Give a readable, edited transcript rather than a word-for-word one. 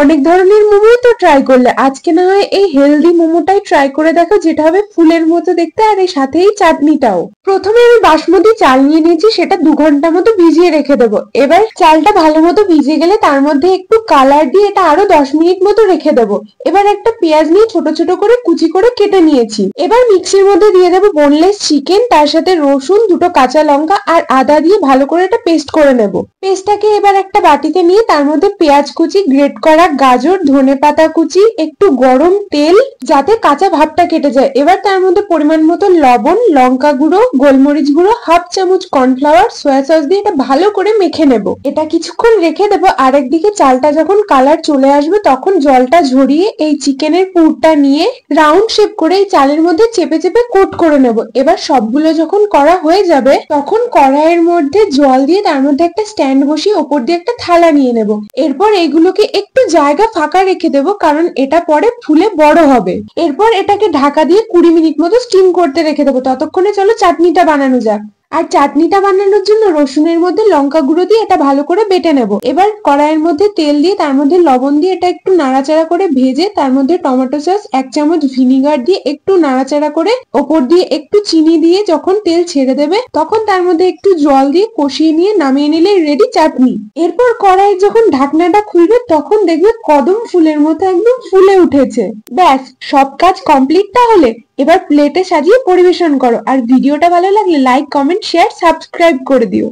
অনেক ধরনের মোমো তো ট্রাই করলে, আজকে না হয় এই হেলদি মোমোটাই ট্রাই করে দেখো, যেটা হবে ফুলের মতো দেখতে আর এই সাথেই চাটনিটাও। প্রথমে আমি বাসমতি চাল নিয়ে নিয়েছি, সেটা 2 ঘন্টা মতো ভিজিয়ে রেখে দেবো। এবার চালটা ভালো মতো ভিজে গেলে তার মধ্যে একটু কালার দিয়ে এটা আরো 10 মিনিট মতো রেখে দেবো। এবার একটা পেঁয়াজ নিয়ে ছোট ছোট করে কুচি করে কেটে নিয়েছি। এবার মিক্সির মধ্যে দিয়ে দেবো বোনলেস চিকেন, তার সাথে রসুন, 2টো কাঁচা লঙ্কা আর আদা দিয়ে ভালো করে এটা পেস্ট করে নেব। পেস্টটাকে এবার একটা বাটিতে নিয়ে তার মধ্যে পেঁয়াজ কুচি, গ্রেট করা গাজর, ধনেপাতা কুচি, একটু গরম তেল যাতে কাঁচা ভাবটা কেটে যায়। এবার তার মধ্যে পরিমাণ মতো লবণ, লঙ্কা গুঁড়ো, গোলমরিচ গুঁড়ো, হাফ চামচ কর্নফ্লাওয়ার, সয়া সস দিয়ে এটা ভালো করে মেখে নেব। এটা কিছুক্ষণ রেখে দেবো। আরেকদিকে চালটা যখন কালার চলে আসবে তখন জলটা ঝরিয়ে এই চিকেনের পুরটা নিয়ে রাউন্ড শেপ করে এই চালের মধ্যে চেপে চেপে কোট করে নেব। এবার সবগুলো যখন করা হয়ে যাবে তখন কড়াইয়ের মধ্যে জল দিয়ে তার মধ্যে একটা স্ট্যান্ড বসিয়ে ওপর দিয়ে একটা থালা নিয়ে নেব। এরপর এগুলোকে একটু জায়গা ফাঁকা রেখে দেবো, কারণ এটা পরে ফুলে বড় হবে। এরপর এটাকে ঢাকা দিয়ে 20 মিনিট মতো স্টিম করতে রেখে দেবো। ততক্ষণে চলো চাটনিটা বানানো যাক। আর চাটনিটা বানানোর জন্য রসুনের মধ্যে লঙ্কা গুঁড়ো দিয়ে এটা ভালো করে বেটে নেব। এবার কড়াইয়ের মধ্যে তেল দিয়ে তার মধ্যে লবণ দিয়ে এটা একটু নাড়াচাড়া করে ভেজে তার মধ্যে টমেটো সস, 1 চামচ ভিনিগার দিয়ে একটু নাড়াচাড়া করে ওপর দিয়ে একটু চিনি দিয়ে যখন তেল ছেড়ে দেবে তখন তার মধ্যে একটু জল দিয়ে কষিয়ে নিয়ে নামিয়ে নিলে রেডি চাটনি। এরপর কড়াইয়ের যখন ঢাকনাটা খুলবে তখন দেখবে কদম ফুলের মতো একদম ফুলে উঠেছে। ব্যাস, সব কাজ কমপ্লিট। তাহলে এবার প্লেটে সাজিয়ে পরিবেশন করো। আর ভিডিওটা ভালো লাগলে লাইক, কমেন্ট, শেয়ার, সাবস্ক্রাইব করে দিও।